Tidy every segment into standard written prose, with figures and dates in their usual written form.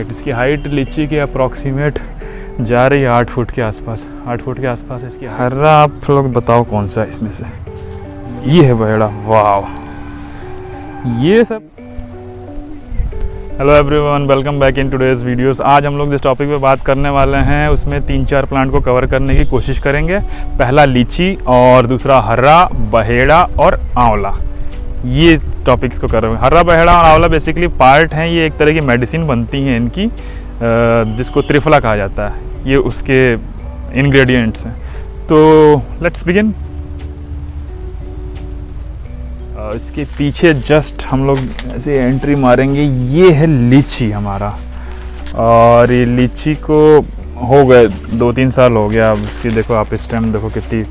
इसकी हाइट लीची के अप्रॉक्सीमेट जा रही है 8 फुट के आसपास। 8 फुट के आसपास इसकी हर्रा। आप लोग बताओ कौन सा इसमें से? ये है बहेड़ा। वाह, ये सब। Hello everyone, welcome back in today's videos. आज हम लोग जिस टॉपिक पे बात करने वाले हैं उसमें 3-4 प्लांट को कवर करने की कोशिश करेंगे। पहला लीची और दूसरा हर्रा, बहेड़ा और आंवला। ये टॉपिक्स को कर रहे हैं। हर्रा, बहेड़ा और आंवला बेसिकली पार्ट हैं। ये एक तरह की मेडिसिन बनती हैं इनकी, जिसको त्रिफला कहा जाता है। ये उसके इंग्रेडिएंट्स हैं। तो लेट्स बिगिन। इसके पीछे जस्ट हम लोग ऐसे एंट्री मारेंगे। ये है लीची हमारा, और ये लीची को हो गए 2-3 साल हो गया। अब इसकी देखो आप, स्टेम देखो कितनी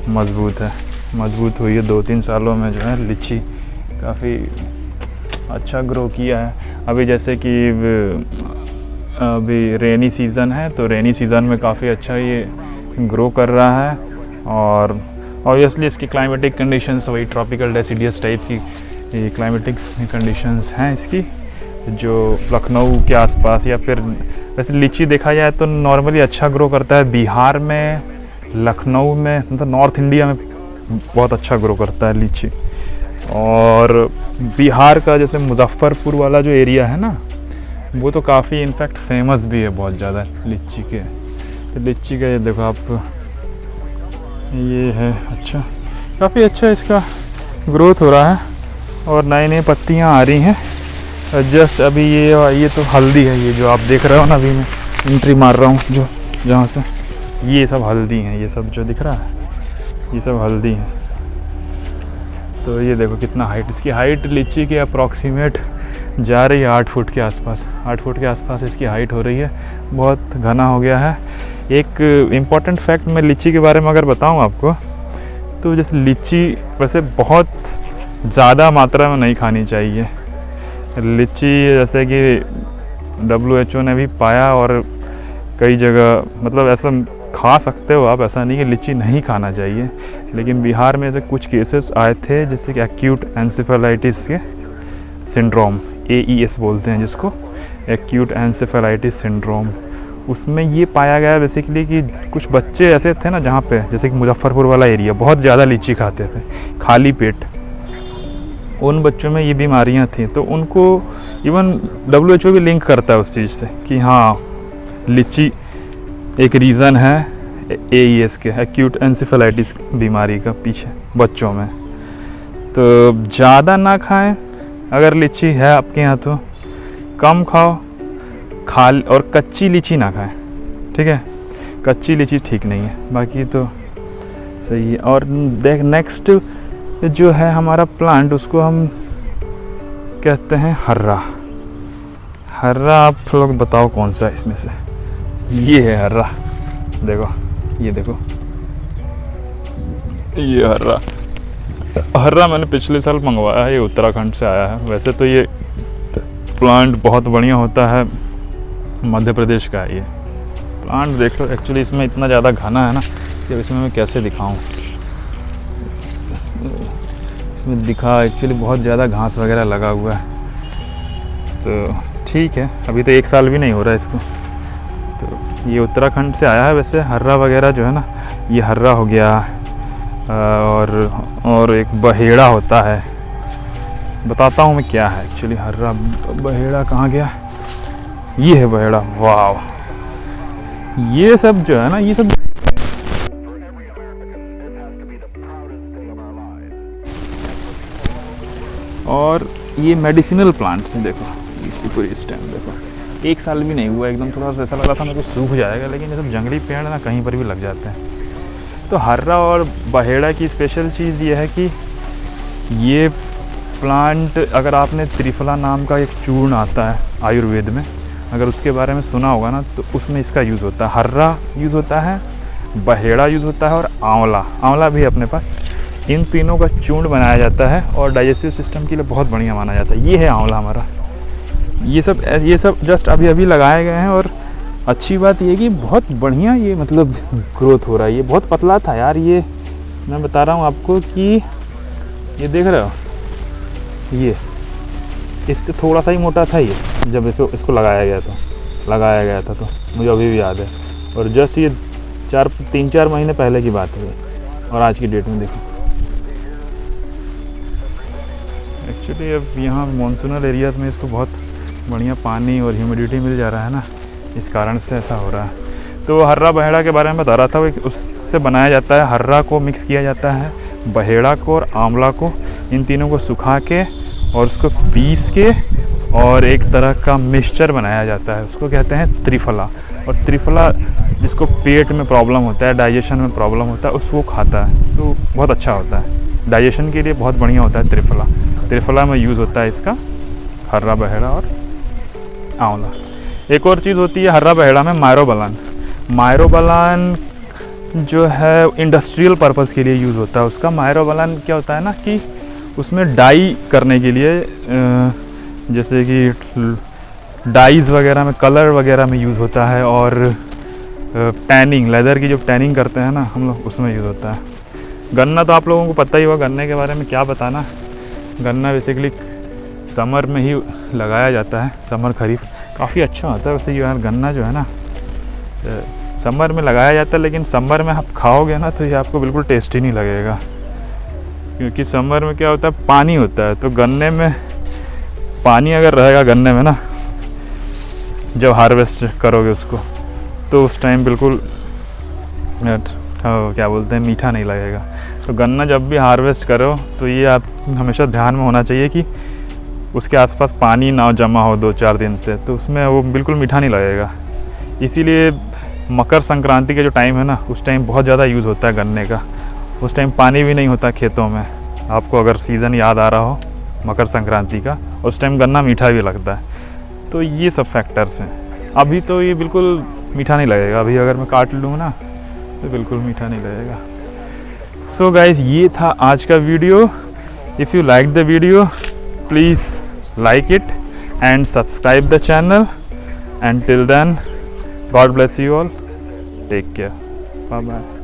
मजबूत है, मजबूत हुई है। 2-3 सालों में जो है लीची काफ़ी अच्छा ग्रो किया है। अभी जैसे कि अभी रेनी सीज़न है, तो रेनी सीज़न में काफ़ी अच्छा ये ग्रो कर रहा है। और ऑब्वियसली इसकी क्लाइमेटिक कंडीशंस वही ट्रॉपिकल डेसिडियस टाइप की क्लाइमेटिक कंडीशंस हैं इसकी, जो लखनऊ के आसपास, या फिर वैसे लीची देखा जाए तो नॉर्मली अच्छा ग्रो करता है बिहार में, लखनऊ में, मतलब नॉर्थ इंडिया में बहुत अच्छा ग्रो करता है लीची। और बिहार का जैसे मुजफ्फरपुर वाला जो एरिया है ना, वो तो काफ़ी इनफैक्ट फेमस भी है बहुत ज़्यादा लीची के। तो लीची का ये देखो आप, ये है अच्छा, काफ़ी अच्छा इसका ग्रोथ हो रहा है और नई नई पत्तियां आ रही हैं। जस्ट अभी ये तो हल्दी है, ये जो आप देख रहे हो ना, अभी मैं एंट्री मार रहा हूँ जो जहाँ से, ये सब हल्दी हैं। ये सब जो दिख रहा है ये सब हल्दी हैं। तो ये देखो कितना हाइट, इसकी हाइट लीची के अप्रॉक्सीमेट जा रही है 8 फुट के आसपास। 8 फुट के आसपास इसकी हाइट हो रही है। बहुत घना हो गया है। एक इम्पॉर्टेंट फैक्ट मैं लीची के बारे में अगर बताऊं आपको, तो जैसे लीची वैसे बहुत ज़्यादा मात्रा में नहीं खानी चाहिए। लीची जैसे कि WHO ने भी पाया, और कई जगह मतलब ऐसा खा सकते हो आप, ऐसा नहीं कि लीची नहीं खाना चाहिए। लेकिन बिहार में ऐसे कुछ केसेस आए थे, जैसे कि एक्यूट एन्सेफेलाइटिस के सिंड्रोम, AES बोलते हैं जिसको, एक्यूट एन्सेफेलाइटिस सिंड्रोम। उसमें ये पाया गया बेसिकली कि कुछ बच्चे ऐसे थे ना, जहाँ पे जैसे कि मुजफ्फरपुर वाला एरिया बहुत ज़्यादा लीची खाते थे खाली पेट। उन बच्चों में ये बीमारियाँ थी, तो उनको इवन WHO भी लिंक करता है उस चीज़ से कि हाँ, लीची एक रीज़न है AES के, एक्यूट एन्सेफेलाइटिस बीमारी का पीछे बच्चों में। तो ज़्यादा ना खाएं, अगर लीची है आपके यहाँ तो कम खाओ, और कच्ची लीची ना खाएं, ठीक है? कच्ची लीची ठीक नहीं है, बाकी तो सही है। और देख, नेक्स्ट जो है हमारा प्लांट, उसको हम कहते हैं हर्रा। हर्रा, आप लोग बताओ कौन सा इसमें से? ये है हर्रा। देखो, ये देखो, ये हर्रा। हर्रा मैंने पिछले साल मंगवाया है, ये उत्तराखंड से आया है। वैसे तो ये प्लांट बहुत बढ़िया होता है, मध्य प्रदेश का है ये प्लांट। देख लो, एक्चुअली इसमें इतना ज़्यादा घना है ना कि इसमें मैं कैसे दिखाऊं। इसमें दिखा, एक्चुअली बहुत ज़्यादा घास वगैरह लगा हुआ है। तो ठीक है, अभी तो 1 साल भी नहीं हो रहा है इसको। तो ये उत्तराखंड से आया है। वैसे हर्रा वगैरह जो है ना, ये हर्रा हो गया, और एक बहेड़ा होता है। बताता हूँ मैं क्या है एक्चुअली हर्रा। बहेड़ा कहाँ गया? ये है बहेड़ा। वाह, ये सब जो है ना, ये सब और ये मेडिसिनल प्लांट्स हैं। देखो इसकी पूरी स्टेम देखो, 1 साल भी नहीं हुआ, एकदम थोड़ा सा ऐसा लग रहा था मेरे को सूख जाएगा, लेकिन ये सब जंगली पेड़ ना कहीं पर भी लग जाते हैं। तो हर्रा और बहेड़ा की स्पेशल चीज़ ये है कि ये प्लांट, अगर आपने त्रिफला नाम का एक चूर्ण आता है आयुर्वेद में, अगर उसके बारे में सुना होगा ना, तो उसमें इसका यूज़ होता है। हर्रा यूज़ होता है, बहेड़ा यूज़ होता है, और आंवला भी अपने पास। इन तीनों का चूर्ण बनाया जाता है और डाइजेस्टिव सिस्टम के लिए बहुत बढ़िया माना जाता है। ये है आंवला हमारा। ये सब जस्ट अभी लगाए गए हैं, और अच्छी बात ये कि बहुत बढ़िया ये मतलब ग्रोथ हो रहा है। ये बहुत पतला था यार, ये मैं बता रहा हूँ आपको कि ये देख रहे हो, ये इससे थोड़ा सा ही मोटा था। ये जब इसको लगाया गया था तो मुझे अभी भी याद है। और जस्ट ये 3-4 महीने पहले की बात है और आज की डेट में देखो। एक्चुअली अब यहाँ मानसूनल एरियाज़ में इसको बहुत बढ़िया पानी और ह्यूमिडिटी मिल जा रहा है ना, इस कारण से ऐसा हो रहा है। तो हर्रा बहेड़ा के बारे में बता रहा था, वो उससे बनाया जाता है। हर्रा को मिक्स किया जाता है बहेड़ा को और आंवला को, इन तीनों को सुखा के और उसको पीस के और एक तरह का मिक्सचर बनाया जाता है, उसको कहते हैं त्रिफला। और त्रिफला जिसको पेट में प्रॉब्लम होता है, डाइजेशन में प्रॉब्लम होता है, उसको खाता है तो बहुत अच्छा होता है, डाइजेशन के लिए बहुत बढ़िया होता है त्रिफला। त्रिफला में यूज़ होता है इसका, हर्रा बहेड़ा और आंवला। एक और चीज़ होती है हर्रा बहेड़ा में, मायरोबालान जो है इंडस्ट्रियल पर्पस के लिए यूज़ होता है उसका। मायरोबालान क्या होता है ना कि उसमें डाई करने के लिए, जैसे कि डाइज़ वगैरह में, कलर वगैरह में यूज़ होता है। और टैनिंग, लेदर की जो टैनिंग करते हैं ना हम लोग, उसमें यूज़ होता है। गन्ना तो आप लोगों को पता ही होगा, गन्ने के बारे में क्या बताना। गन्ना बेसिकली समर में ही लगाया जाता है, समर खरीफ काफ़ी अच्छा होता है वैसे। ये यार गन्ना जो है ना समर में लगाया जाता है, लेकिन समर में आप खाओगे ना तो ये आपको बिल्कुल टेस्टी नहीं लगेगा, क्योंकि समर में क्या होता है, पानी होता है। तो गन्ने में पानी अगर रहेगा गन्ने में ना, जब हार्वेस्ट करोगे उसको, तो उस टाइम बिल्कुल क्या बोलते हैं, मीठा नहीं लगेगा। तो गन्ना जब भी हार्वेस्ट करो तो ये आप हमेशा ध्यान में होना चाहिए कि उसके आसपास पानी ना जमा हो 2-4 दिन से, तो उसमें वो बिल्कुल मीठा नहीं लगेगा। इसीलिए मकर संक्रांति का जो टाइम है ना, उस टाइम बहुत ज़्यादा यूज़ होता है गन्ने का। उस टाइम पानी भी नहीं होता खेतों में, आपको अगर सीज़न याद आ रहा हो मकर संक्रांति का, उस टाइम गन्ना मीठा भी लगता है। तो ये सब फैक्टर्स हैं। अभी तो ये बिल्कुल मीठा नहीं लगेगा, अभी अगर मैं काट लूँ ना तो बिल्कुल मीठा नहीं लगेगा। सो गाइस, ये था आज का video. If you like the video, please like it and subscribe the channel. Until then, God bless you all. Take care. Bye bye.